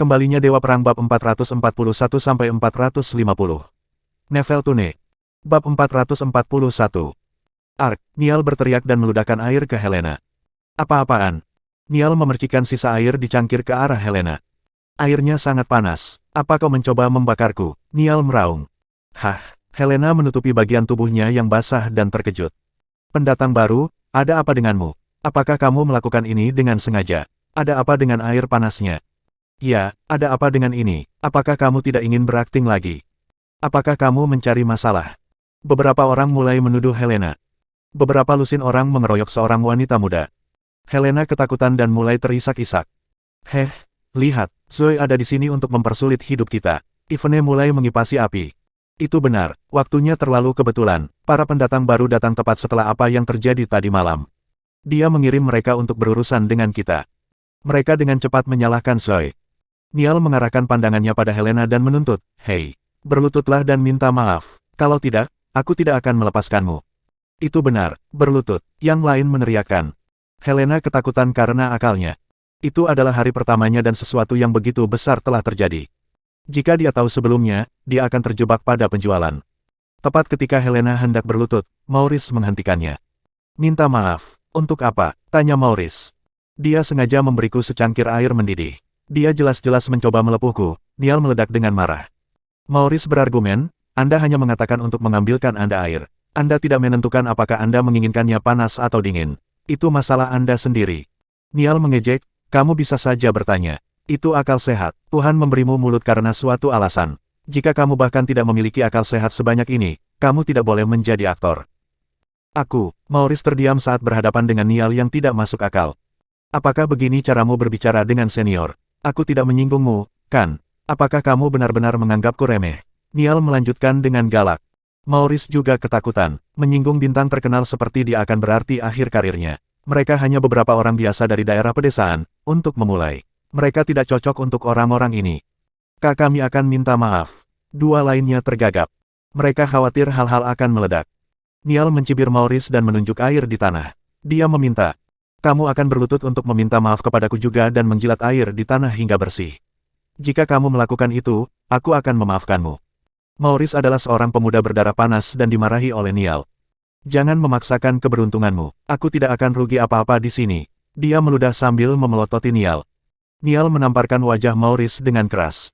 Kembalinya Dewa Perang bab 441-450. Neveltune. Bab 441. Ark, Niall berteriak dan meludahkan air ke Helena. Apa-apaan? Niall memercikkan sisa air di cangkir ke arah Helena. Airnya sangat panas. Apa kau mencoba membakarku? Niall meraung. Hah, Helena menutupi bagian tubuhnya yang basah dan terkejut. Pendatang baru, ada apa denganmu? Apakah kamu melakukan ini dengan sengaja? Ada apa dengan air panasnya? Ya, ada apa dengan ini? Apakah kamu tidak ingin berakting lagi? Apakah kamu mencari masalah? Beberapa orang mulai menuduh Helena. Beberapa lusin orang mengeroyok seorang wanita muda. Helena ketakutan dan mulai terisak-isak. Heh, lihat, Zoe ada di sini untuk mempersulit hidup kita. Ivone mulai mengipasi api. Itu benar, waktunya terlalu kebetulan. Para pendatang baru datang tepat setelah apa yang terjadi tadi malam. Dia mengirim mereka untuk berurusan dengan kita. Mereka dengan cepat menyalahkan Zoe. Niall mengarahkan pandangannya pada Helena dan menuntut, "Hei, berlututlah dan minta maaf. Kalau tidak, aku tidak akan melepaskanmu." Itu benar, berlutut. Yang lain meneriakkan. Helena ketakutan karena akalnya. Itu adalah hari pertamanya dan sesuatu yang begitu besar telah terjadi. Jika dia tahu sebelumnya, dia akan terjebak pada penjualan. Tepat ketika Helena hendak berlutut, Maurice menghentikannya. "Minta maaf, untuk apa?" tanya Maurice. "Dia sengaja memberiku secangkir air mendidih. Dia jelas-jelas mencoba melepuhku." Niall meledak dengan marah. Maurice berargumen, "Anda hanya mengatakan untuk mengambilkan Anda air. Anda tidak menentukan apakah Anda menginginkannya panas atau dingin. Itu masalah Anda sendiri." Niall mengejek, "Kamu bisa saja bertanya. Itu akal sehat. Tuhan memberimu mulut karena suatu alasan. Jika kamu bahkan tidak memiliki akal sehat sebanyak ini, kamu tidak boleh menjadi aktor." Maurice terdiam saat berhadapan dengan Niall yang tidak masuk akal. "Apakah begini caramu berbicara dengan senior? Aku tidak menyinggungmu, kan? Apakah kamu benar-benar menganggapku remeh?" Niall melanjutkan dengan galak. Maurice juga ketakutan. Menyinggung bintang terkenal seperti dia akan berarti akhir karirnya. Mereka hanya beberapa orang biasa dari daerah pedesaan, untuk memulai. Mereka tidak cocok untuk orang-orang ini. Kami akan minta maaf." Dua lainnya tergagap. Mereka khawatir hal-hal akan meledak. Niall mencibir Maurice dan menunjuk air di tanah. Dia meminta, "Kamu akan berlutut untuk meminta maaf kepadaku juga dan menjilat air di tanah hingga bersih. Jika kamu melakukan itu, aku akan memaafkanmu." Maurice adalah seorang pemuda berdarah panas dan dimarahi oleh Niall. "Jangan memaksakan keberuntunganmu. Aku tidak akan rugi apa-apa di sini." Dia meludah sambil memelototi Niall. Niall menamparkan wajah Maurice dengan keras.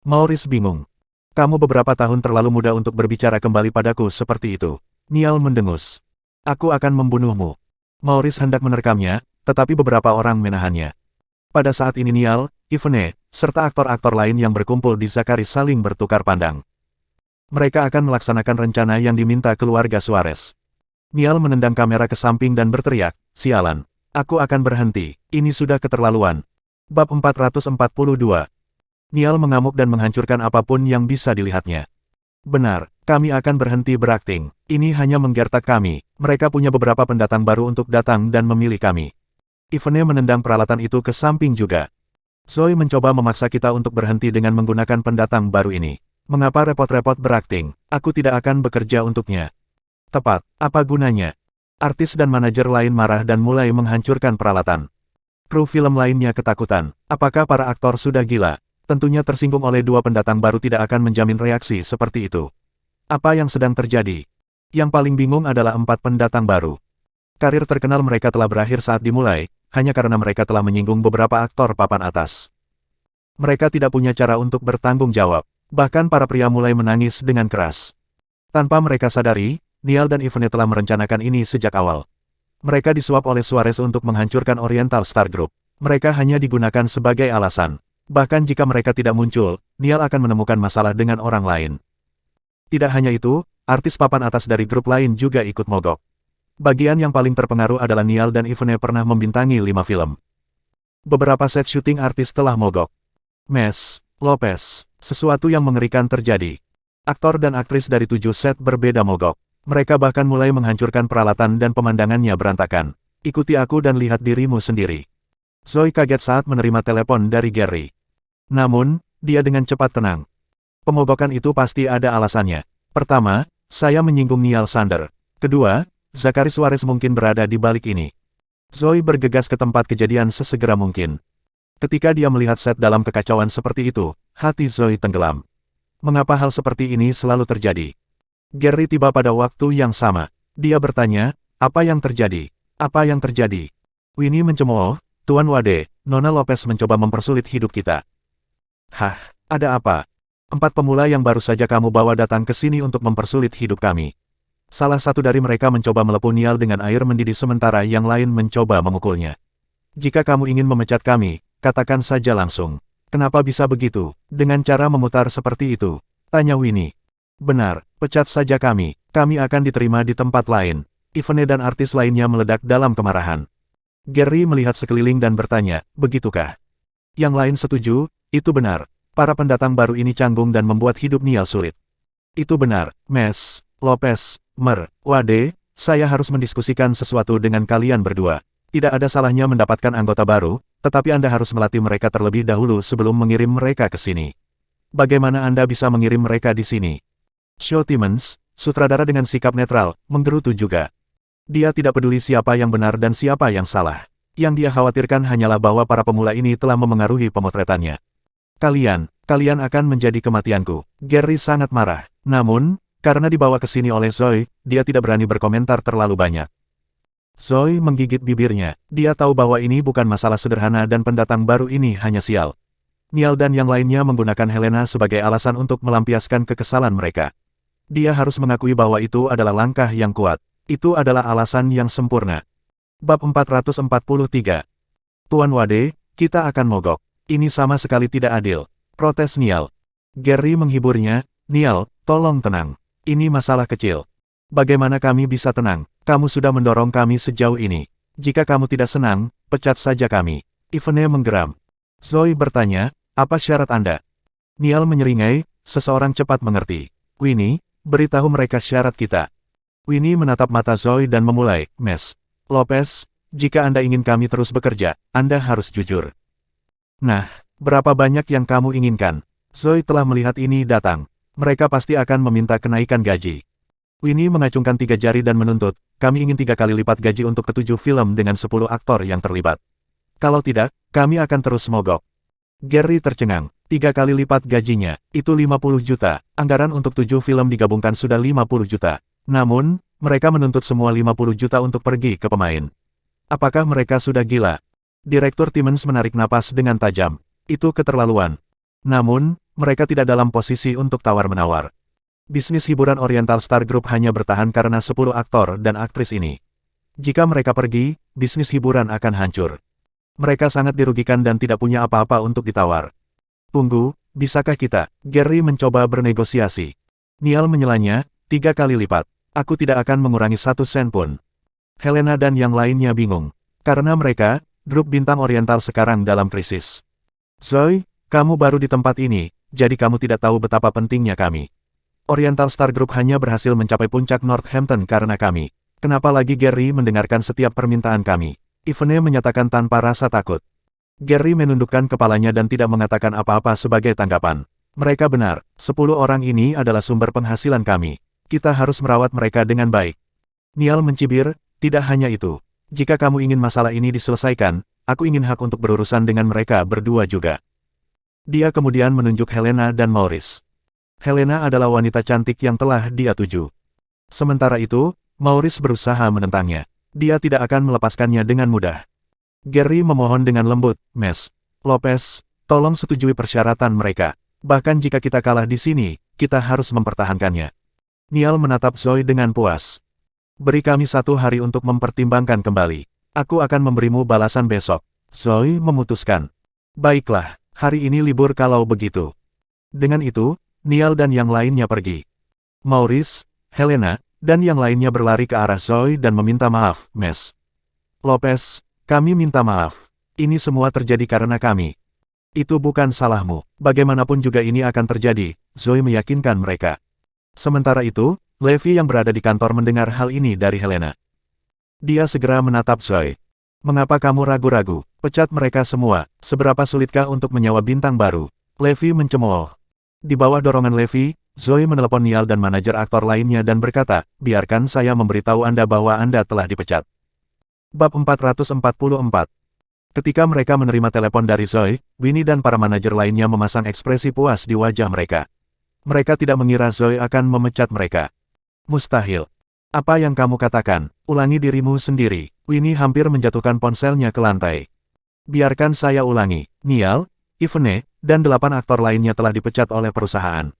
Maurice bingung. "Kamu beberapa tahun terlalu muda untuk berbicara kembali padaku seperti itu." Niall mendengus. "Aku akan membunuhmu." Maurice hendak menerkamnya, tetapi beberapa orang menahannya. Pada saat ini Niall, Ivone, serta aktor-aktor lain yang berkumpul di Zachary saling bertukar pandang. Mereka akan melaksanakan rencana yang diminta keluarga Suarez. Niall menendang kamera ke samping dan berteriak, "Sialan. Aku akan berhenti. Ini sudah keterlaluan." Bab 442. Niall mengamuk dan menghancurkan apapun yang bisa dilihatnya. "Benar, kami akan berhenti berakting. Ini hanya menggertak kami. Mereka punya beberapa pendatang baru untuk datang dan memilih kami." Ivone menendang peralatan itu ke samping juga. "Zoe mencoba memaksa kita untuk berhenti dengan menggunakan pendatang baru ini. Mengapa repot-repot berakting? Aku tidak akan bekerja untuknya." "Tepat, apa gunanya?" Artis dan manajer lain marah dan mulai menghancurkan peralatan. Kru film lainnya ketakutan. Apakah para aktor sudah gila? Tentunya tersinggung oleh dua pendatang baru tidak akan menjamin reaksi seperti itu. Apa yang sedang terjadi? Yang paling bingung adalah 4 pendatang baru. Karir terkenal mereka telah berakhir saat dimulai, hanya karena mereka telah menyinggung beberapa aktor papan atas. Mereka tidak punya cara untuk bertanggung jawab. Bahkan para pria mulai menangis dengan keras. Tanpa mereka sadari, Niall dan Ivone telah merencanakan ini sejak awal. Mereka disuap oleh Suarez untuk menghancurkan Oriental Star Group. Mereka hanya digunakan sebagai alasan. Bahkan jika mereka tidak muncul, Niall akan menemukan masalah dengan orang lain. Tidak hanya itu, artis papan atas dari grup lain juga ikut mogok. Bagian yang paling terpengaruh adalah Niall dan Ivone pernah membintangi 5 film. Beberapa set syuting artis telah mogok. Lopez. Sesuatu yang mengerikan terjadi. Aktor dan aktris dari 7 set berbeda mogok. Mereka bahkan mulai menghancurkan peralatan dan pemandangannya berantakan. "Ikuti aku dan lihat dirimu sendiri." Zoe kaget saat menerima telepon dari Gary. Namun, dia dengan cepat tenang. Pemogokan itu pasti ada alasannya. Pertama, saya menyinggung Niall Sander. Kedua, Zachary Suarez mungkin berada di balik ini. Zoe bergegas ke tempat kejadian sesegera mungkin. Ketika dia melihat Seth dalam kekacauan seperti itu, hati Zoe tenggelam. Mengapa hal seperti ini selalu terjadi? Gary tiba pada waktu yang sama. Dia bertanya, apa yang terjadi? Apa yang terjadi? Winnie mencemooh, Tuan Wade, Nona Lopez mencoba mempersulit hidup kita. Hah, ada apa? 4 pemula yang baru saja kamu bawa datang ke sini untuk mempersulit hidup kami. Salah satu dari mereka mencoba melepuh Niall dengan air mendidih sementara yang lain mencoba memukulnya. Jika kamu ingin memecat kami, katakan saja langsung. Kenapa bisa begitu? Dengan cara memutar seperti itu? Tanya Winnie. Benar, pecat saja kami akan diterima di tempat lain. Ivone dan artis lainnya meledak dalam kemarahan. Gary melihat sekeliling dan bertanya, begitukah? Yang lain setuju, itu benar. Para pendatang baru ini canggung dan membuat hidup Niall sulit. Itu benar, Mes, Lopez, Mer, Wade, saya harus mendiskusikan sesuatu dengan kalian berdua. Tidak ada salahnya mendapatkan anggota baru, tetapi Anda harus melatih mereka terlebih dahulu sebelum mengirim mereka ke sini. Bagaimana Anda bisa mengirim mereka di sini? Shaw Timmons, sutradara dengan sikap netral, menggerutu juga. Dia tidak peduli siapa yang benar dan siapa yang salah. Yang dia khawatirkan hanyalah bahwa para pemula ini telah memengaruhi pemotretannya. Kalian akan menjadi kematianku. Gary sangat marah. Namun, karena dibawa ke sini oleh Zoe, dia tidak berani berkomentar terlalu banyak. Zoe menggigit bibirnya. Dia tahu bahwa ini bukan masalah sederhana dan pendatang baru ini hanya sial. Niall dan yang lainnya menggunakan Helena sebagai alasan untuk melampiaskan kekesalan mereka. Dia harus mengakui bahwa itu adalah langkah yang kuat. Itu adalah alasan yang sempurna. Bab 443. Tuan Wade, kita akan mogok. Ini sama sekali tidak adil. Protes Niall. Gary menghiburnya, Niall, tolong tenang. Ini masalah kecil. Bagaimana kami bisa tenang? Kamu sudah mendorong kami sejauh ini. Jika kamu tidak senang, pecat saja kami. Ivone menggeram. Zoe bertanya, apa syarat Anda? Niall menyeringai, seseorang cepat mengerti. Winnie, beritahu mereka syarat kita. Winnie menatap mata Zoe dan memulai, Mes, Lopez, jika Anda ingin kami terus bekerja, Anda harus jujur. Nah, berapa banyak yang kamu inginkan? Zoe telah melihat ini datang. Mereka pasti akan meminta kenaikan gaji. Winnie mengacungkan 3 jari dan menuntut, kami ingin 3 kali lipat gaji untuk ke-7 film dengan 10 aktor yang terlibat. Kalau tidak, kami akan terus mogok. Gary tercengang. 3 kali lipat gajinya, itu 50 juta. Anggaran untuk 7 film digabungkan sudah 50 juta. Namun, mereka menuntut semua 50 juta untuk pergi ke pemain. Apakah mereka sudah gila? Direktur Timmons menarik napas dengan tajam. Itu keterlaluan. Namun, mereka tidak dalam posisi untuk tawar-menawar. Bisnis hiburan Oriental Star Group hanya bertahan karena 10 aktor dan aktris ini. Jika mereka pergi, bisnis hiburan akan hancur. Mereka sangat dirugikan dan tidak punya apa-apa untuk ditawar. Tunggu, bisakah kita? Gary mencoba bernegosiasi. Niall menyelanya, 3 kali lipat. Aku tidak akan mengurangi 1 sen pun. Helena dan yang lainnya bingung. Karena mereka, grup bintang Oriental sekarang dalam krisis. Zoe, kamu baru di tempat ini, jadi kamu tidak tahu betapa pentingnya kami. Oriental Star Group hanya berhasil mencapai puncak Northampton karena kami. Kenapa lagi Gary mendengarkan setiap permintaan kami? Ivone menyatakan tanpa rasa takut. Gary menundukkan kepalanya dan tidak mengatakan apa-apa sebagai tanggapan. Mereka benar, 10 orang ini adalah sumber penghasilan kami. Kita harus merawat mereka dengan baik. Niall mencibir, tidak hanya itu. Jika kamu ingin masalah ini diselesaikan, aku ingin hak untuk berurusan dengan mereka berdua juga. Dia kemudian menunjuk Helena dan Maurice. Helena adalah wanita cantik yang telah dia tuju. Sementara itu, Maurice berusaha menentangnya. Dia tidak akan melepaskannya dengan mudah. Gary memohon dengan lembut, Mes, Lopez, tolong setujui persyaratan mereka. Bahkan jika kita kalah di sini, kita harus mempertahankannya. Niall menatap Zoe dengan puas. Beri kami 1 hari untuk mempertimbangkan kembali. Aku akan memberimu balasan besok. Zoe memutuskan. Baiklah, hari ini libur kalau begitu. Dengan itu, Niall dan yang lainnya pergi. Maurice, Helena, dan yang lainnya berlari ke arah Zoe dan meminta maaf, Mes. Lopez, kami minta maaf. Ini semua terjadi karena kami. Itu bukan salahmu. Bagaimanapun juga ini akan terjadi, Zoe meyakinkan mereka. Sementara itu, Levi yang berada di kantor mendengar hal ini dari Helena. Dia segera menatap Zoe. Mengapa kamu ragu-ragu? Pecat mereka semua. Seberapa sulitkah untuk menyewa bintang baru? Levi mencemooh. Di bawah dorongan Levi, Zoe menelepon Niall dan manajer aktor lainnya dan berkata, biarkan saya memberitahu Anda bahwa Anda telah dipecat. Bab 444. Ketika mereka menerima telepon dari Zoe, Winnie dan para manajer lainnya memasang ekspresi puas di wajah mereka. Mereka tidak mengira Zoe akan memecat mereka. Mustahil. Apa yang kamu katakan? Ulangi dirimu sendiri. Winnie hampir menjatuhkan ponselnya ke lantai. Biarkan saya ulangi. Niall, Yvonne, dan 8 aktor lainnya telah dipecat oleh perusahaan.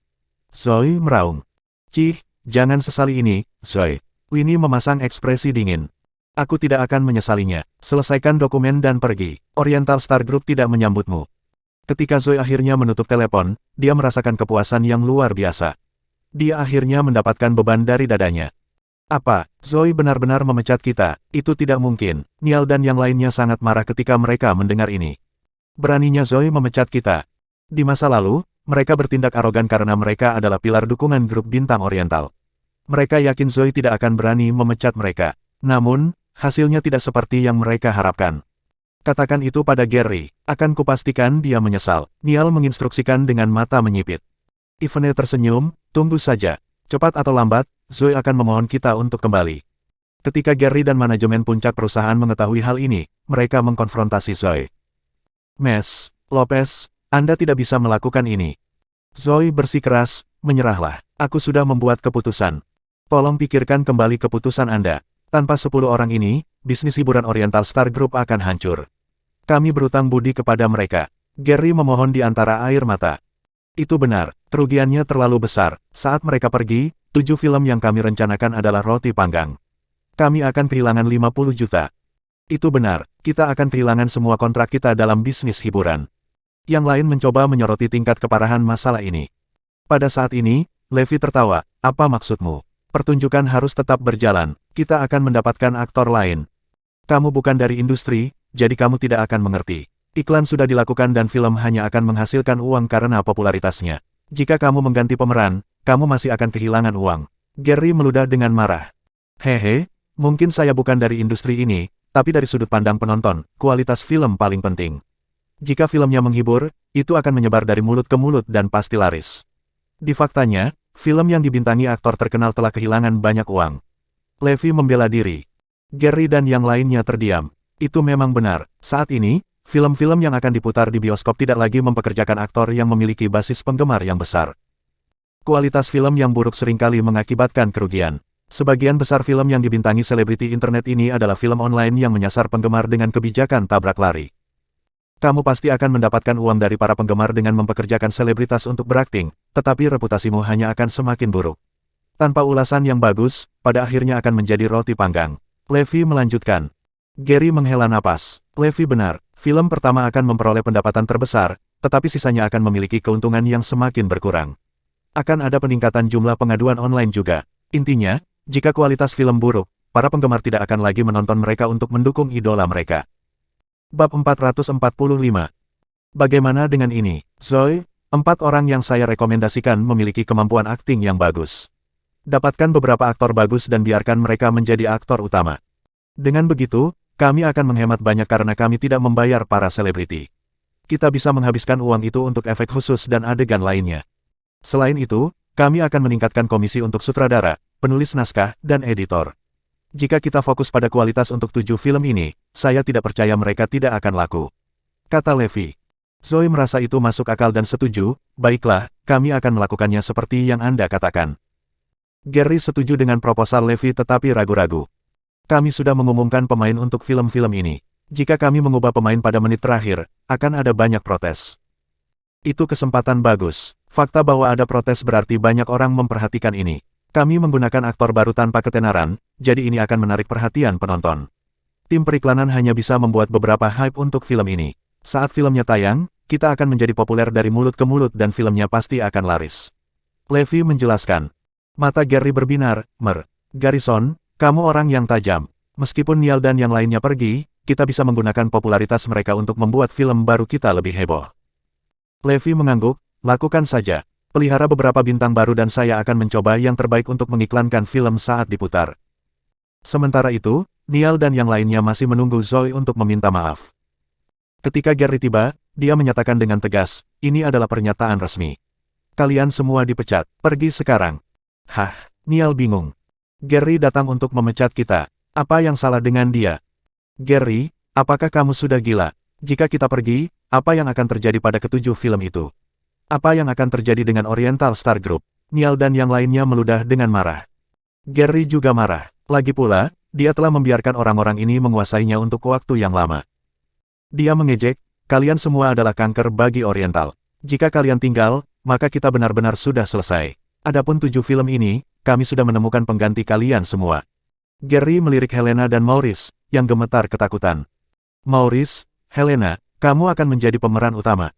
Zoe meraung. Cih, jangan sesali ini, Zoe. Winnie memasang ekspresi dingin. Aku tidak akan menyesalinya. Selesaikan dokumen dan pergi. Oriental Star Group tidak menyambutmu. Ketika Zoe akhirnya menutup telepon, dia merasakan kepuasan yang luar biasa. Dia akhirnya mendapatkan beban dari dadanya. Apa, Zoe benar-benar memecat kita? Itu tidak mungkin. Niall dan yang lainnya sangat marah ketika mereka mendengar ini. Beraninya Zoe memecat kita. Di masa lalu, mereka bertindak arogan karena mereka adalah pilar dukungan grup bintang Oriental. Mereka yakin Zoe tidak akan berani memecat mereka. Namun, hasilnya tidak seperti yang mereka harapkan. Katakan itu pada Gary, akan kupastikan dia menyesal. Niall menginstruksikan dengan mata menyipit. Yvonne tersenyum, tunggu saja. Cepat atau lambat, Zoe akan memohon kita untuk kembali. Ketika Gary dan manajemen puncak perusahaan mengetahui hal ini, mereka mengkonfrontasi Zoe. Mes, Lopez, Anda tidak bisa melakukan ini. Zoe bersikeras, menyerahlah. Aku sudah membuat keputusan. Tolong pikirkan kembali keputusan Anda. Tanpa 10 orang ini, bisnis hiburan Oriental Star Group akan hancur. Kami berutang budi kepada mereka. Gary memohon di antara air mata. Itu benar, kerugiannya terlalu besar. Saat mereka pergi, 7 film yang kami rencanakan adalah roti panggang. Kami akan kehilangan 50 juta. Itu benar, kita akan kehilangan semua kontrak kita dalam bisnis hiburan. Yang lain mencoba menyoroti tingkat keparahan masalah ini. Pada saat ini, Levi tertawa, apa maksudmu? Pertunjukan harus tetap berjalan, kita akan mendapatkan aktor lain. Kamu bukan dari industri, jadi kamu tidak akan mengerti. Iklan sudah dilakukan dan film hanya akan menghasilkan uang karena popularitasnya. Jika kamu mengganti pemeran, kamu masih akan kehilangan uang. Gary meludah dengan marah. Hehe, mungkin saya bukan dari industri ini, tapi dari sudut pandang penonton, kualitas film paling penting. Jika filmnya menghibur, itu akan menyebar dari mulut ke mulut dan pasti laris. Di faktanya, film yang dibintangi aktor terkenal telah kehilangan banyak uang. Levi membela diri. Gary dan yang lainnya terdiam. Itu memang benar, saat ini, film-film yang akan diputar di bioskop tidak lagi mempekerjakan aktor yang memiliki basis penggemar yang besar. Kualitas film yang buruk seringkali mengakibatkan kerugian. Sebagian besar film yang dibintangi selebriti internet ini adalah film online yang menyasar penggemar dengan kebijakan tabrak lari. Kamu pasti akan mendapatkan uang dari para penggemar dengan mempekerjakan selebritas untuk berakting, tetapi reputasimu hanya akan semakin buruk. Tanpa ulasan yang bagus, pada akhirnya akan menjadi roti panggang. Levi melanjutkan. Gary menghela napas. Levi benar, film pertama akan memperoleh pendapatan terbesar, tetapi sisanya akan memiliki keuntungan yang semakin berkurang. Akan ada peningkatan jumlah pengaduan online juga. Intinya, jika kualitas film buruk, para penggemar tidak akan lagi menonton mereka untuk mendukung idola mereka. Bab 445. Bagaimana dengan ini, Zoe? 4 orang yang saya rekomendasikan memiliki kemampuan akting yang bagus. Dapatkan beberapa aktor bagus dan biarkan mereka menjadi aktor utama. Dengan begitu, kami akan menghemat banyak karena kami tidak membayar para selebriti. Kita bisa menghabiskan uang itu untuk efek khusus dan adegan lainnya. Selain itu, kami akan meningkatkan komisi untuk sutradara, penulis naskah, dan editor. Jika kita fokus pada kualitas untuk 7 film ini, saya tidak percaya mereka tidak akan laku. Kata Levi. Zoe merasa itu masuk akal dan setuju, baiklah, kami akan melakukannya seperti yang Anda katakan. Gary setuju dengan proposal Levi tetapi ragu-ragu. Kami sudah mengumumkan pemain untuk film-film ini. Jika kami mengubah pemain pada menit terakhir, akan ada banyak protes. Itu kesempatan bagus. Fakta bahwa ada protes berarti banyak orang memperhatikan ini. Kami menggunakan aktor baru tanpa ketenaran, jadi ini akan menarik perhatian penonton. Tim periklanan hanya bisa membuat beberapa hype untuk film ini. Saat filmnya tayang, kita akan menjadi populer dari mulut ke mulut dan filmnya pasti akan laris. Levi menjelaskan. Mata Gary berbinar, Garrison, kamu orang yang tajam. Meskipun Niall dan yang lainnya pergi, kita bisa menggunakan popularitas mereka untuk membuat film baru kita lebih heboh. Levi mengangguk, lakukan saja. Pelihara beberapa bintang baru dan saya akan mencoba yang terbaik untuk mengiklankan film saat diputar. Sementara itu, Niall dan yang lainnya masih menunggu Zoe untuk meminta maaf. Ketika Gary tiba, dia menyatakan dengan tegas, ini adalah pernyataan resmi. Kalian semua dipecat, pergi sekarang. Hah, Niall bingung. Gary datang untuk memecat kita. Apa yang salah dengan dia? Gary, apakah kamu sudah gila? Jika kita pergi, apa yang akan terjadi pada ketujuh film itu? Apa yang akan terjadi dengan Oriental Star Group? Niall dan yang lainnya meludah dengan marah. Gary juga marah. Lagi pula, dia telah membiarkan orang-orang ini menguasainya untuk waktu yang lama. Dia mengejek, kalian semua adalah kanker bagi Oriental. Jika kalian tinggal, maka kita benar-benar sudah selesai. Adapun 7 film ini, kami sudah menemukan pengganti kalian semua. Gary melirik Helena dan Maurice, yang gemetar ketakutan. Maurice, Helena, kamu akan menjadi pemeran utama.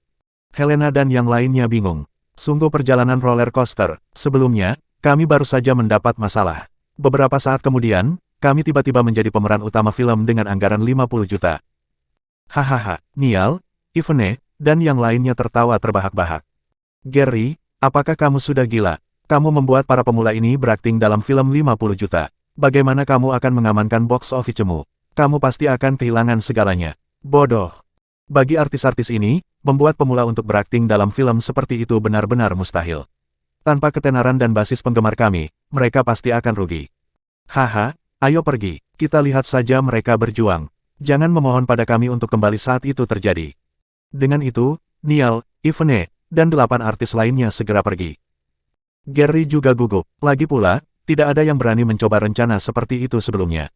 Helena dan yang lainnya bingung. Sungguh perjalanan roller coaster. Sebelumnya, kami baru saja mendapat masalah. Beberapa saat kemudian, kami tiba-tiba menjadi pemeran utama film dengan anggaran 50 juta. Hahaha, Niall, Yvonne, dan yang lainnya tertawa terbahak-bahak. Gary, apakah kamu sudah gila? Kamu membuat para pemula ini berakting dalam film 50 juta. Bagaimana kamu akan mengamankan box office-mu? Kamu pasti akan kehilangan segalanya. Bodoh. Bagi artis-artis ini, membuat pemula untuk berakting dalam film seperti itu benar-benar mustahil. Tanpa ketenaran dan basis penggemar kami, mereka pasti akan rugi. Haha, ayo pergi, kita lihat saja mereka berjuang. Jangan memohon pada kami untuk kembali saat itu terjadi. Dengan itu, Niall, Yvonne, dan 8 artis lainnya segera pergi. Gary juga gugup. Lagi pula, tidak ada yang berani mencoba rencana seperti itu sebelumnya.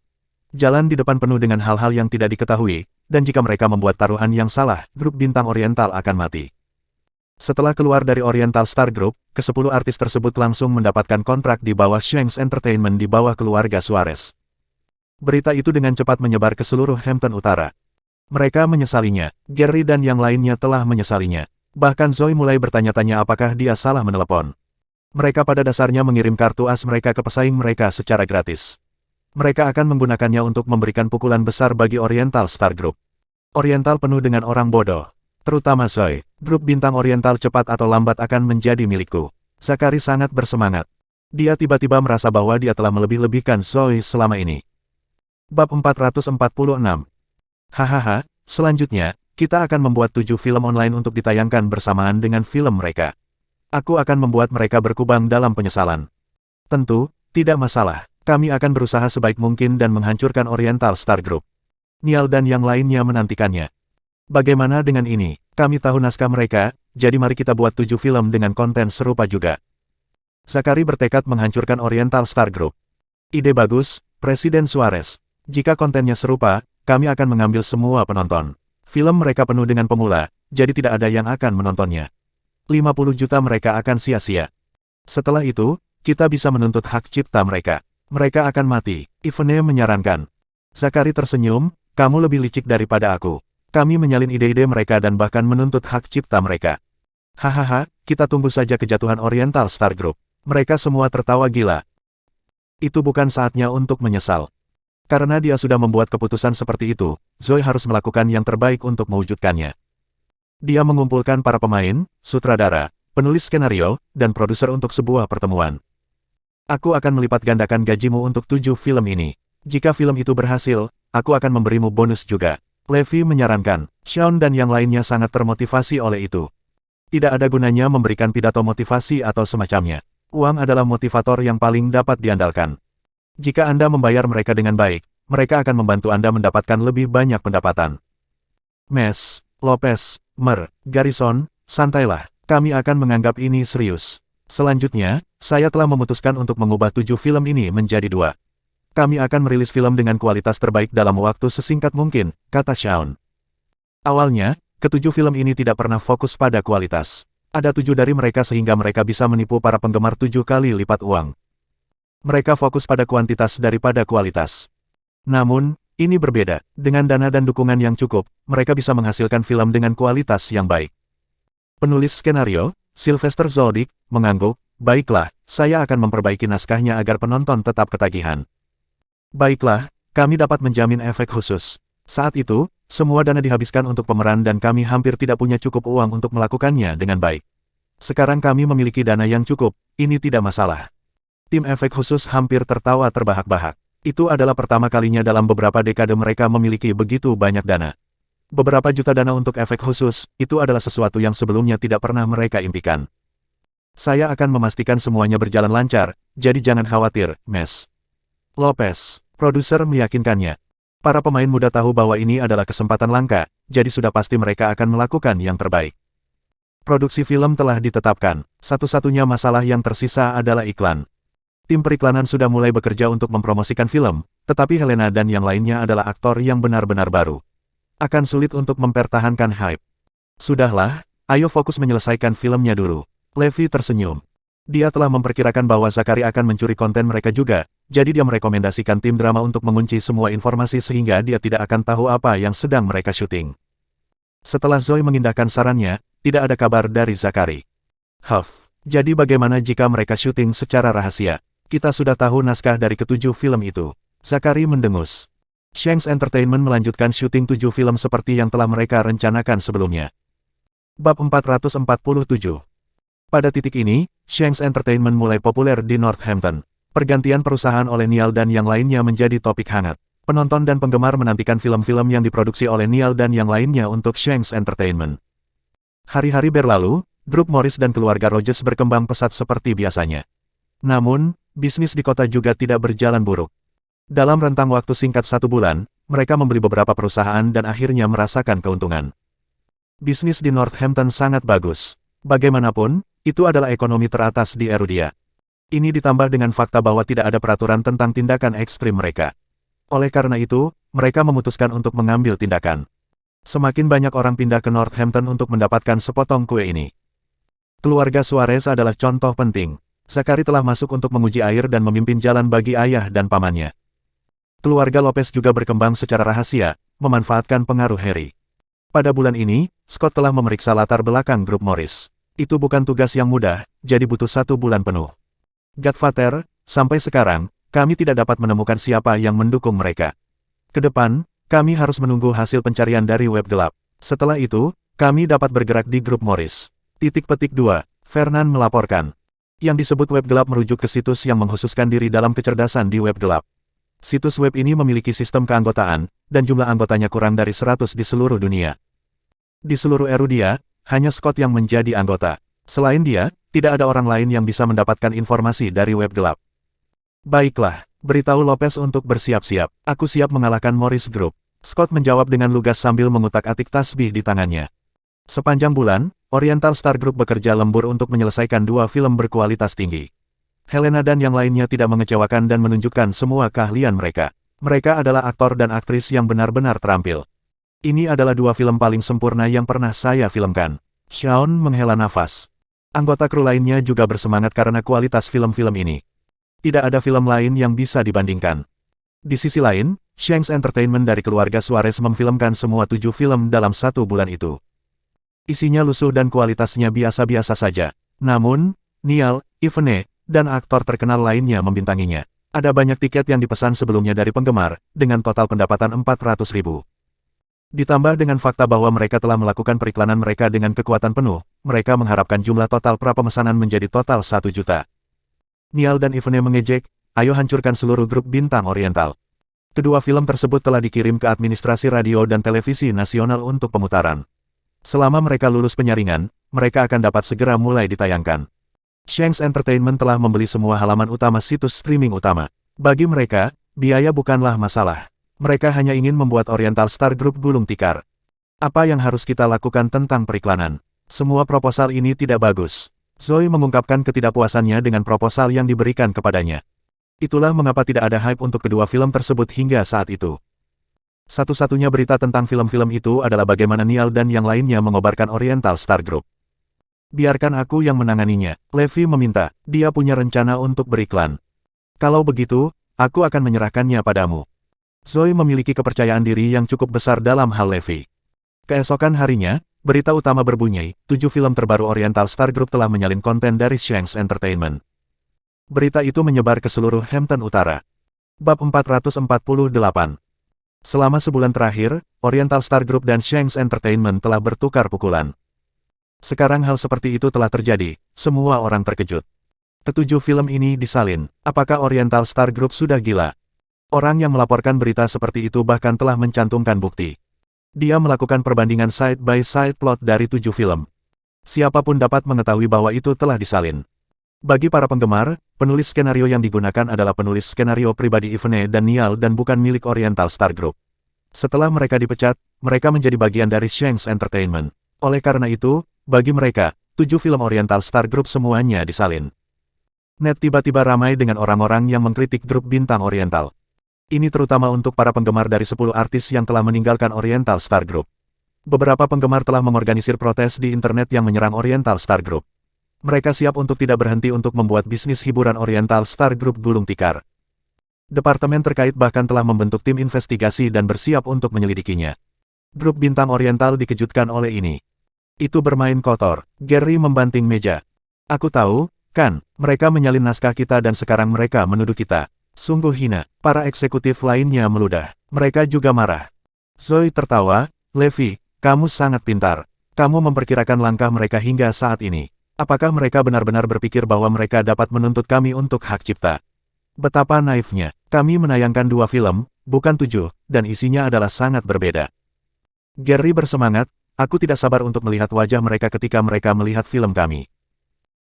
Jalan di depan penuh dengan hal-hal yang tidak diketahui, dan jika mereka membuat taruhan yang salah, grup bintang Oriental akan mati. Setelah keluar dari Oriental Star Group, ke-10 artis tersebut langsung mendapatkan kontrak di bawah Shanks Entertainment di bawah keluarga Suarez. Berita itu dengan cepat menyebar ke seluruh Hampton Utara. Mereka menyesalinya, Gary dan yang lainnya telah menyesalinya. Bahkan Zoe mulai bertanya-tanya apakah dia salah menelepon. Mereka pada dasarnya mengirim kartu as mereka ke pesaing mereka secara gratis. Mereka akan menggunakannya untuk memberikan pukulan besar bagi Oriental Star Group. Oriental penuh dengan orang bodoh. Terutama Zoe, grup bintang Oriental cepat atau lambat akan menjadi milikku. Zachary sangat bersemangat. Dia tiba-tiba merasa bahwa dia telah melebih-lebihkan Zoe selama ini. Bab 446. Hahaha, selanjutnya, kita akan membuat 7 film online untuk ditayangkan bersamaan dengan film mereka. Aku akan membuat mereka berkubang dalam penyesalan. Tentu, tidak masalah. Kami akan berusaha sebaik mungkin dan menghancurkan Oriental Star Group. Niall dan yang lainnya menantikannya. Bagaimana dengan ini? Kami tahu naskah mereka, jadi mari kita buat 7 film dengan konten serupa juga. Zachary bertekad menghancurkan Oriental Star Group. Ide bagus, Presiden Suarez. Jika kontennya serupa, kami akan mengambil semua penonton. Film mereka penuh dengan pemula, jadi tidak ada yang akan menontonnya. 50 juta mereka akan sia-sia. Setelah itu, kita bisa menuntut hak cipta mereka. Mereka akan mati, Yvonne menyarankan. Zachary tersenyum, kamu lebih licik daripada aku. Kami menyalin ide-ide mereka dan bahkan menuntut hak cipta mereka. Hahaha, kita tunggu saja kejatuhan Oriental Star Group. Mereka semua tertawa gila. Itu bukan saatnya untuk menyesal. Karena dia sudah membuat keputusan seperti itu, Zoe harus melakukan yang terbaik untuk mewujudkannya. Dia mengumpulkan para pemain, sutradara, penulis skenario, dan produser untuk sebuah pertemuan. Aku akan melipat gandakan gajimu untuk 7 film ini. Jika film itu berhasil, aku akan memberimu bonus juga. Levi menyarankan. Sean dan yang lainnya sangat termotivasi oleh itu. Tidak ada gunanya memberikan pidato motivasi atau semacamnya. Uang adalah motivator yang paling dapat diandalkan. Jika Anda membayar mereka dengan baik, mereka akan membantu Anda mendapatkan lebih banyak pendapatan. Mes, Lopez, Mer, Garrison, santailah, kami akan menganggap ini serius. Selanjutnya, saya telah memutuskan untuk mengubah 7 film ini menjadi 2. Kami akan merilis film dengan kualitas terbaik dalam waktu sesingkat mungkin, kata Sean. Awalnya, ke-7 film ini tidak pernah fokus pada kualitas. Ada 7 dari mereka sehingga mereka bisa menipu para penggemar 7 kali lipat uang. Mereka fokus pada kuantitas daripada kualitas. Namun, ini berbeda. Dengan dana dan dukungan yang cukup, mereka bisa menghasilkan film dengan kualitas yang baik. Penulis skenario, Sylvester Zoldyck, mengangguk, baiklah, saya akan memperbaiki naskahnya agar penonton tetap ketagihan. Baiklah, kami dapat menjamin efek khusus. Saat itu, semua dana dihabiskan untuk pemeran dan kami hampir tidak punya cukup uang untuk melakukannya dengan baik. Sekarang kami memiliki dana yang cukup, ini tidak masalah. Tim efek khusus hampir tertawa terbahak-bahak. Itu adalah pertama kalinya dalam beberapa dekade mereka memiliki begitu banyak dana. Beberapa juta dana untuk efek khusus, itu adalah sesuatu yang sebelumnya tidak pernah mereka impikan. Saya akan memastikan semuanya berjalan lancar, jadi jangan khawatir, Mes. Lopez, produser meyakinkannya. Para pemain muda tahu bahwa ini adalah kesempatan langka, jadi sudah pasti mereka akan melakukan yang terbaik. Produksi film telah ditetapkan, satu-satunya masalah yang tersisa adalah iklan. Tim periklanan sudah mulai bekerja untuk mempromosikan film, tetapi Helena dan yang lainnya adalah aktor yang benar-benar baru. Akan sulit untuk mempertahankan hype. Sudahlah, ayo fokus menyelesaikan filmnya dulu. Levi tersenyum. Dia telah memperkirakan bahwa Zachary akan mencuri konten mereka juga, jadi dia merekomendasikan tim drama untuk mengunci semua informasi sehingga dia tidak akan tahu apa yang sedang mereka syuting. Setelah Zoe mengindahkan sarannya, tidak ada kabar dari Zachary. Jadi bagaimana jika mereka syuting secara rahasia? Kita sudah tahu naskah dari ketujuh film itu. Zachary mendengus. Shanks Entertainment melanjutkan syuting 7 film seperti yang telah mereka rencanakan sebelumnya. Bab 447. Pada titik ini, Shanks Entertainment mulai populer di Northampton. Pergantian perusahaan oleh Neal dan yang lainnya menjadi topik hangat. Penonton dan penggemar menantikan film-film yang diproduksi oleh Neal dan yang lainnya untuk Shanks Entertainment. Hari-hari berlalu, grup Morris dan keluarga Rogers berkembang pesat seperti biasanya. Namun, bisnis di kota juga tidak berjalan buruk. Dalam rentang waktu singkat 1 bulan, mereka membeli beberapa perusahaan dan akhirnya merasakan keuntungan. Bisnis di Northampton sangat bagus. Bagaimanapun, itu adalah ekonomi teratas di Erudia. Ini ditambah dengan fakta bahwa tidak ada peraturan tentang tindakan ekstrim mereka. Oleh karena itu, mereka memutuskan untuk mengambil tindakan. Semakin banyak orang pindah ke Northampton untuk mendapatkan sepotong kue ini. Keluarga Suarez adalah contoh penting. Zachary telah masuk untuk menguji air dan memimpin jalan bagi ayah dan pamannya. Keluarga Lopez juga berkembang secara rahasia, memanfaatkan pengaruh Harry. Pada bulan ini, Scott telah memeriksa latar belakang grup Morris. Itu bukan tugas yang mudah, jadi butuh 1 bulan penuh. Godfather, sampai sekarang, kami tidak dapat menemukan siapa yang mendukung mereka. Kedepan, kami harus menunggu hasil pencarian dari web gelap. Setelah itu, kami dapat bergerak di grup Morris. _2, Fernan melaporkan. Yang disebut web gelap merujuk ke situs yang mengkhususkan diri dalam kecerdasan di web gelap. Situs web ini memiliki sistem keanggotaan, dan jumlah anggotanya kurang dari 100 di seluruh dunia. Di seluruh Erudia, hanya Scott yang menjadi anggota. Selain dia, tidak ada orang lain yang bisa mendapatkan informasi dari web gelap. Baiklah, beritahu Lopez untuk bersiap-siap. Aku siap mengalahkan Morris Group. Scott menjawab dengan lugas sambil mengutak-atik tasbih di tangannya. Sepanjang bulan, Oriental Star Group bekerja lembur untuk menyelesaikan 2 film berkualitas tinggi. Helena dan yang lainnya tidak mengecewakan dan menunjukkan semua keahlian mereka. Mereka adalah aktor dan aktris yang benar-benar terampil. Ini adalah 2 film paling sempurna yang pernah saya filmkan. Shaun menghela nafas. Anggota kru lainnya juga bersemangat karena kualitas film-film ini. Tidak ada film lain yang bisa dibandingkan. Di sisi lain, Shanks Entertainment dari keluarga Suarez memfilmkan semua 7 film dalam 1 bulan itu. Isinya lusuh dan kualitasnya biasa-biasa saja. Namun, Neal, Ivene, dan aktor terkenal lainnya membintanginya. Ada banyak tiket yang dipesan sebelumnya dari penggemar, dengan total pendapatan 400.000. Ditambah dengan fakta bahwa mereka telah melakukan periklanan mereka dengan kekuatan penuh, mereka mengharapkan jumlah total prapemesanan menjadi total 1 juta. Neal dan Ivene mengejek, ayo hancurkan seluruh grup bintang Oriental. Kedua film tersebut telah dikirim ke administrasi radio dan televisi nasional untuk pemutaran. Selama mereka lulus penyaringan, mereka akan dapat segera mulai ditayangkan. Shanks Entertainment telah membeli semua halaman utama situs streaming utama. Bagi mereka, biaya bukanlah masalah. Mereka hanya ingin membuat Oriental Star Group gulung tikar. Apa yang harus kita lakukan tentang periklanan? Semua proposal ini tidak bagus. Zoe mengungkapkan ketidakpuasannya dengan proposal yang diberikan kepadanya. Itulah mengapa tidak ada hype untuk kedua film tersebut hingga saat itu. Satu-satunya berita tentang film-film itu adalah bagaimana Neal dan yang lainnya mengobarkan Oriental Star Group. Biarkan aku yang menanganinya, Levi meminta. Dia punya rencana untuk beriklan. Kalau begitu, aku akan menyerahkannya padamu. Zoe memiliki kepercayaan diri yang cukup besar dalam hal Levi. Keesokan harinya, berita utama berbunyi, 7 film terbaru Oriental Star Group telah menyalin konten dari Shanks Entertainment. Berita itu menyebar ke seluruh Hampton Utara. Bab 448. Selama sebulan terakhir, Oriental Star Group dan Shanks Entertainment telah bertukar pukulan. Sekarang hal seperti itu telah terjadi, semua orang terkejut. Ketujuh film ini disalin, apakah Oriental Star Group sudah gila? Orang yang melaporkan berita seperti itu bahkan telah mencantumkan bukti. Dia melakukan perbandingan side-by-side plot dari 7 film. Siapapun dapat mengetahui bahwa itu telah disalin. Bagi para penggemar, penulis skenario yang digunakan adalah penulis skenario pribadi Ivene dan Neal dan bukan milik Oriental Star Group. Setelah mereka dipecat, mereka menjadi bagian dari Shanks Entertainment. Oleh karena itu, bagi mereka, 7 film Oriental Star Group semuanya disalin. Net tiba-tiba ramai dengan orang-orang yang mengkritik grup bintang Oriental. Ini terutama untuk para penggemar dari 10 artis yang telah meninggalkan Oriental Star Group. Beberapa penggemar telah mengorganisir protes di internet yang menyerang Oriental Star Group. Mereka siap untuk tidak berhenti untuk membuat bisnis hiburan Oriental Star Group gulung tikar. Departemen terkait bahkan telah membentuk tim investigasi dan bersiap untuk menyelidikinya. Grup bintang Oriental dikejutkan oleh ini. Itu bermain kotor. Gary membanting meja. Aku tahu, kan, mereka menyalin naskah kita dan sekarang mereka menuduh kita. Sungguh hina. Para eksekutif lainnya meludah. Mereka juga marah. Zoe tertawa. Levi, kamu sangat pintar. Kamu memperkirakan langkah mereka hingga saat ini. Apakah mereka benar-benar berpikir bahwa mereka dapat menuntut kami untuk hak cipta? Betapa naifnya. Kami menayangkan 2 film, bukan 7, dan isinya adalah sangat berbeda. Gary bersemangat. Aku tidak sabar untuk melihat wajah mereka ketika mereka melihat film kami.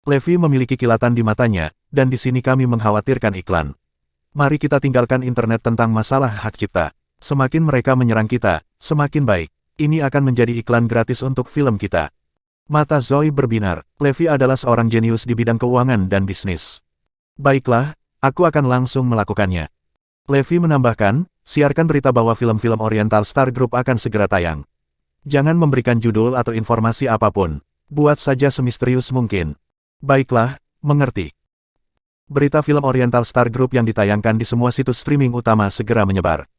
Levi memiliki kilatan di matanya, dan di sini kami mengkhawatirkan iklan. Mari kita tinggalkan internet tentang masalah hak cipta. Semakin mereka menyerang kita, semakin baik. Ini akan menjadi iklan gratis untuk film kita. Mata Zoe berbinar. Levi adalah seorang jenius di bidang keuangan dan bisnis. Baiklah, aku akan langsung melakukannya. Levi menambahkan, siarkan berita bahwa film-film Oriental Star Group akan segera tayang. Jangan memberikan judul atau informasi apapun. Buat saja semisterius mungkin. Baiklah, mengerti. Berita film Oriental Star Group yang ditayangkan di semua situs streaming utama segera menyebar.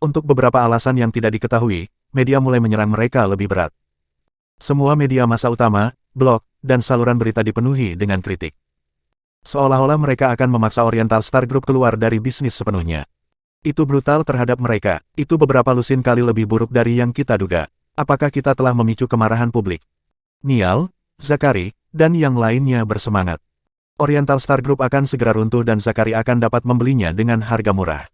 Untuk beberapa alasan yang tidak diketahui, media mulai menyerang mereka lebih berat. Semua media massa utama, blog, dan saluran berita dipenuhi dengan kritik. Seolah-olah mereka akan memaksa Oriental Star Group keluar dari bisnis sepenuhnya. Itu brutal terhadap mereka. Itu beberapa lusin kali lebih buruk dari yang kita duga. Apakah kita telah memicu kemarahan publik? Niall, Zachary, dan yang lainnya bersemangat. Oriental Star Group akan segera runtuh dan Zachary akan dapat membelinya dengan harga murah.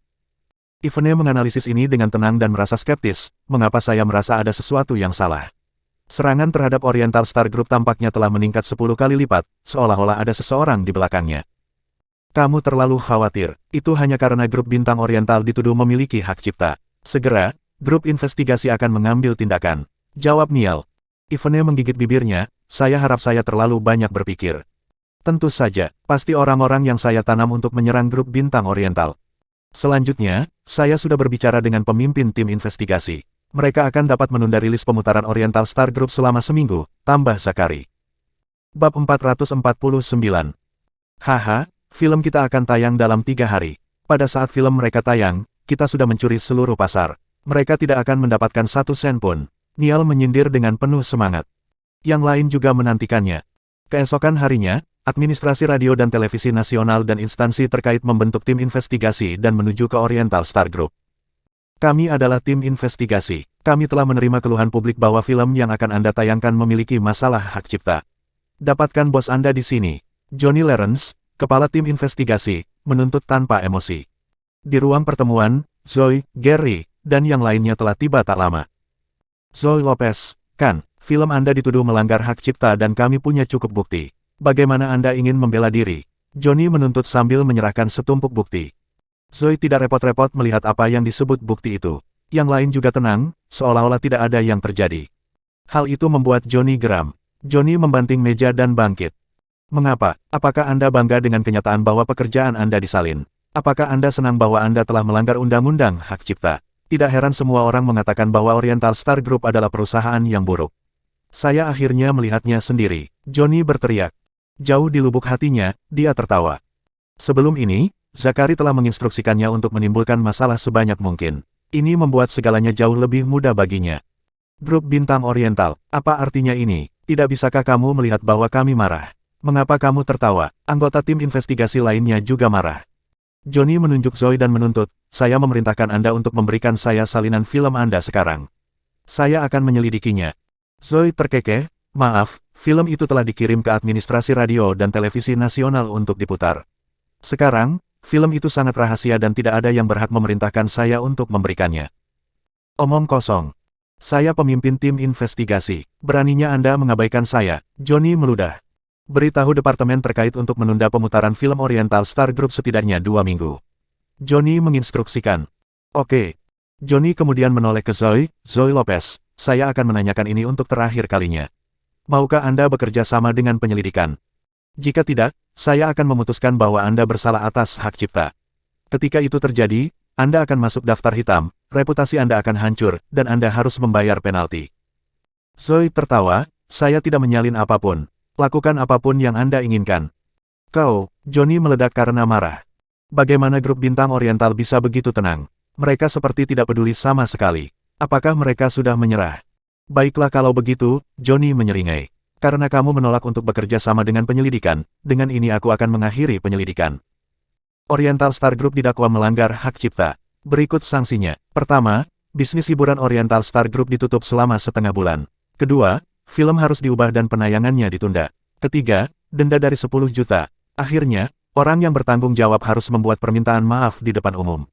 Ivone menganalisis ini dengan tenang dan merasa skeptis. Mengapa saya merasa ada sesuatu yang salah? Serangan terhadap Oriental Star Group tampaknya telah meningkat 10 kali lipat, seolah-olah ada seseorang di belakangnya. Kamu terlalu khawatir. Itu hanya karena grup bintang Oriental dituduh memiliki hak cipta. Segera, grup investigasi akan mengambil tindakan. Jawab Niall. Ivone menggigit bibirnya. Saya harap saya terlalu banyak berpikir. Tentu saja, pasti orang-orang yang saya tanam untuk menyerang grup bintang Oriental. Selanjutnya, saya sudah berbicara dengan pemimpin tim investigasi. Mereka akan dapat menunda rilis pemutaran Oriental Star Group selama seminggu, tambah Zachary. Bab 449. Haha, film kita akan tayang dalam 3 hari. Pada saat film mereka tayang, kita sudah mencuri seluruh pasar. Mereka tidak akan mendapatkan 1 sen pun. Niall menyindir dengan penuh semangat. Yang lain juga menantikannya. Keesokan harinya, Administrasi Radio dan Televisi Nasional dan instansi terkait membentuk tim investigasi dan menuju ke Oriental Star Group. Kami adalah tim investigasi. Kami telah menerima keluhan publik bahwa film yang akan Anda tayangkan memiliki masalah hak cipta. Dapatkan bos Anda di sini. Johnny Lawrence, kepala tim investigasi, menuntut tanpa emosi. Di ruang pertemuan, Zoe, Gary, dan yang lainnya telah tiba tak lama. Zoe Lopez, kan, film Anda dituduh melanggar hak cipta dan kami punya cukup bukti. Bagaimana Anda ingin membela diri? Johnny menuntut sambil menyerahkan setumpuk bukti. Zoe tidak repot-repot melihat apa yang disebut bukti itu. Yang lain juga tenang, seolah-olah tidak ada yang terjadi. Hal itu membuat Johnny geram. Johnny membanting meja dan bangkit. Mengapa? Apakah Anda bangga dengan kenyataan bahwa pekerjaan Anda disalin? Apakah Anda senang bahwa Anda telah melanggar undang-undang hak cipta? Tidak heran semua orang mengatakan bahwa Oriental Star Group adalah perusahaan yang buruk. Saya akhirnya melihatnya sendiri. Johnny berteriak. Jauh di lubuk hatinya, dia tertawa. Sebelum ini, Zachary telah menginstruksikannya untuk menimbulkan masalah sebanyak mungkin. Ini membuat segalanya jauh lebih mudah baginya. Grup bintang Oriental, apa artinya ini? Tidak bisakah kamu melihat bahwa kami marah? Mengapa kamu tertawa? Anggota tim investigasi lainnya juga marah. Johnny menunjuk Zoe dan menuntut, saya memerintahkan Anda untuk memberikan saya salinan film Anda sekarang. Saya akan menyelidikinya. Zoe terkekeh, maaf, film itu telah dikirim ke Administrasi Radio dan Televisi Nasional untuk diputar. Sekarang, film itu sangat rahasia dan tidak ada yang berhak memerintahkan saya untuk memberikannya. Omong kosong. Saya pemimpin tim investigasi. Beraninya Anda mengabaikan saya. Johnny meludah. Beritahu departemen terkait untuk menunda pemutaran film Oriental Star Group setidaknya 2 minggu. Johnny menginstruksikan. Oke. Johnny kemudian menoleh ke Zoe Lopez, saya akan menanyakan ini untuk terakhir kalinya. Maukah Anda bekerja sama dengan penyelidikan? Jika tidak, saya akan memutuskan bahwa Anda bersalah atas hak cipta. Ketika itu terjadi, Anda akan masuk daftar hitam, reputasi Anda akan hancur, dan Anda harus membayar penalti. Zoe tertawa, saya tidak menyalin apapun. Lakukan apapun yang Anda inginkan. Kau, Johnny meledak karena marah. Bagaimana grup bintang Oriental bisa begitu tenang? Mereka seperti tidak peduli sama sekali. Apakah mereka sudah menyerah? Baiklah kalau begitu, Johnny menyeringai. Karena kamu menolak untuk bekerja sama dengan penyelidikan, dengan ini aku akan mengakhiri penyelidikan. Oriental Star Group didakwa melanggar hak cipta. Berikut sanksinya. Pertama, bisnis hiburan Oriental Star Group ditutup selama setengah bulan. Kedua, film harus diubah dan penayangannya ditunda. Ketiga, denda dari 10 juta. Akhirnya, orang yang bertanggung jawab harus membuat permintaan maaf di depan umum.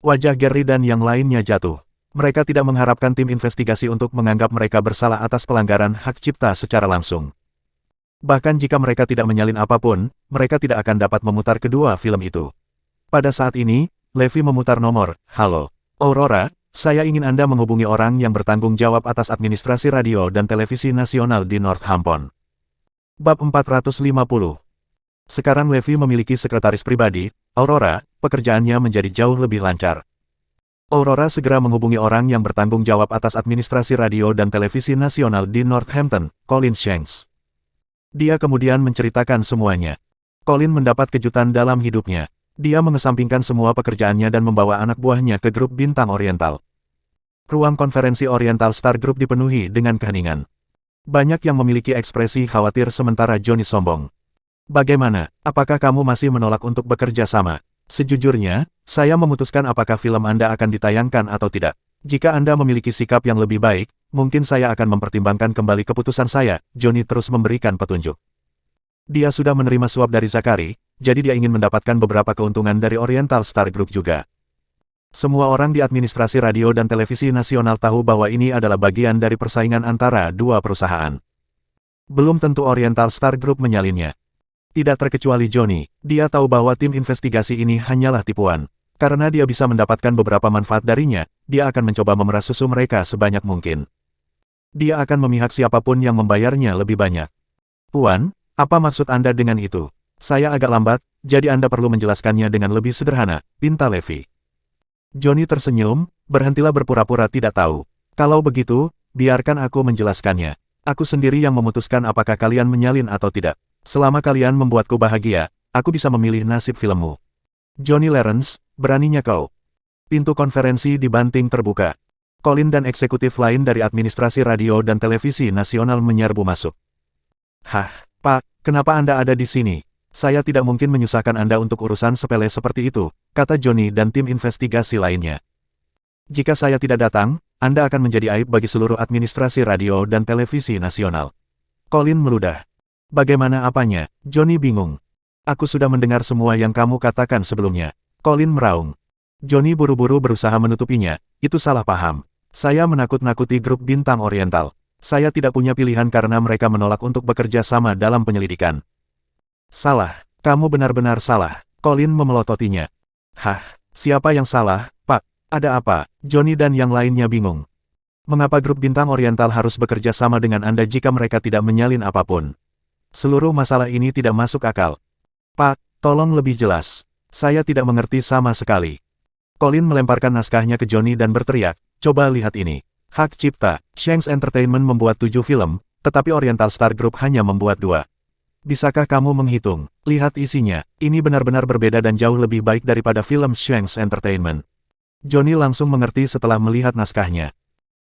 Wajah Gary dan yang lainnya jatuh. Mereka tidak mengharapkan tim investigasi untuk menganggap mereka bersalah atas pelanggaran hak cipta secara langsung. Bahkan jika mereka tidak menyalin apapun, mereka tidak akan dapat memutar kedua film itu. Pada saat ini, Levi memutar nomor, "Halo, Aurora, saya ingin Anda menghubungi orang yang bertanggung jawab atas administrasi radio dan televisi nasional di Northampton." Bab 450. Sekarang Levi memiliki sekretaris pribadi, Aurora, pekerjaannya menjadi jauh lebih lancar. Aurora segera menghubungi orang yang bertanggung jawab atas administrasi radio dan televisi nasional di Northampton, Colin Shanks. Dia kemudian menceritakan semuanya. Colin mendapat kejutan dalam hidupnya. Dia mengesampingkan semua pekerjaannya dan membawa anak buahnya ke grup bintang Oriental. Ruang konferensi Oriental Star Group dipenuhi dengan keheningan. Banyak yang memiliki ekspresi khawatir sementara Johnny sombong. Bagaimana, apakah kamu masih menolak untuk bekerja sama? Sejujurnya, saya memutuskan apakah film Anda akan ditayangkan atau tidak. Jika Anda memiliki sikap yang lebih baik, mungkin saya akan mempertimbangkan kembali keputusan saya. Johnny terus memberikan petunjuk. Dia sudah menerima suap dari Zachary, jadi dia ingin mendapatkan beberapa keuntungan dari Oriental Star Group juga. Semua orang di administrasi radio dan televisi nasional tahu bahwa ini adalah bagian dari persaingan antara dua perusahaan. Belum tentu Oriental Star Group menyalinnya. Tidak terkecuali Johnny, dia tahu bahwa tim investigasi ini hanyalah tipuan. Karena dia bisa mendapatkan beberapa manfaat darinya, dia akan mencoba memeras susu mereka sebanyak mungkin. Dia akan memihak siapapun yang membayarnya lebih banyak. Puan, apa maksud Anda dengan itu? Saya agak lambat, jadi Anda perlu menjelaskannya dengan lebih sederhana, pinta Levi. Johnny tersenyum, berhentilah berpura-pura tidak tahu. Kalau begitu, biarkan aku menjelaskannya. Aku sendiri yang memutuskan apakah kalian menyalin atau tidak. Selama kalian membuatku bahagia, aku bisa memilih nasib filmmu. Johnny Lawrence, beraninya kau. Pintu konferensi dibanting terbuka. Colin dan eksekutif lain dari administrasi radio dan televisi nasional menyerbu masuk. Hah, Pak, kenapa Anda ada di sini? Saya tidak mungkin menyusahkan Anda untuk urusan sepele seperti itu, kata Johnny dan tim investigasi lainnya. Jika saya tidak datang, Anda akan menjadi aib bagi seluruh administrasi radio dan televisi nasional. Colin meludah. Bagaimana apanya? Johnny bingung. Aku sudah mendengar semua yang kamu katakan sebelumnya. Colin meraung. Johnny buru-buru berusaha menutupinya, itu salah paham. Saya menakut-nakuti grup bintang Oriental. Saya tidak punya pilihan karena mereka menolak untuk bekerja sama dalam penyelidikan. Salah, kamu benar-benar salah. Colin memelototinya. Hah, siapa yang salah, Pak? Ada apa? Johnny dan yang lainnya bingung. Mengapa grup bintang Oriental harus bekerja sama dengan Anda jika mereka tidak menyalin apapun? Seluruh masalah ini tidak masuk akal. Pak, tolong lebih jelas. Saya tidak mengerti sama sekali. Colin melemparkan naskahnya ke Johnny dan berteriak, coba lihat ini. Hak cipta, Shanks Entertainment membuat 7 film, tetapi Oriental Star Group hanya membuat 2. Bisakah kamu menghitung? Lihat isinya, ini benar-benar berbeda dan jauh lebih baik daripada film Shanks Entertainment. Johnny langsung mengerti setelah melihat naskahnya.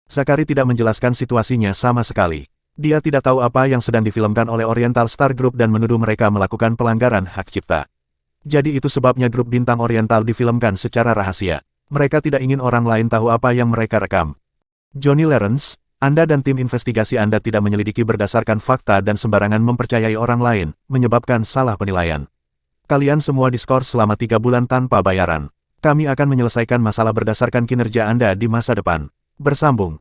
Zachary tidak menjelaskan situasinya sama sekali. Dia tidak tahu apa yang sedang difilmkan oleh Oriental Star Group dan menuduh mereka melakukan pelanggaran hak cipta. Jadi itu sebabnya grup bintang Oriental difilmkan secara rahasia. Mereka tidak ingin orang lain tahu apa yang mereka rekam. Johnny Lawrence, Anda dan tim investigasi Anda tidak menyelidiki berdasarkan fakta dan sembarangan mempercayai orang lain, menyebabkan salah penilaian. Kalian semua diskors selama 3 bulan tanpa bayaran. Kami akan menyelesaikan masalah berdasarkan kinerja Anda di masa depan. Bersambung.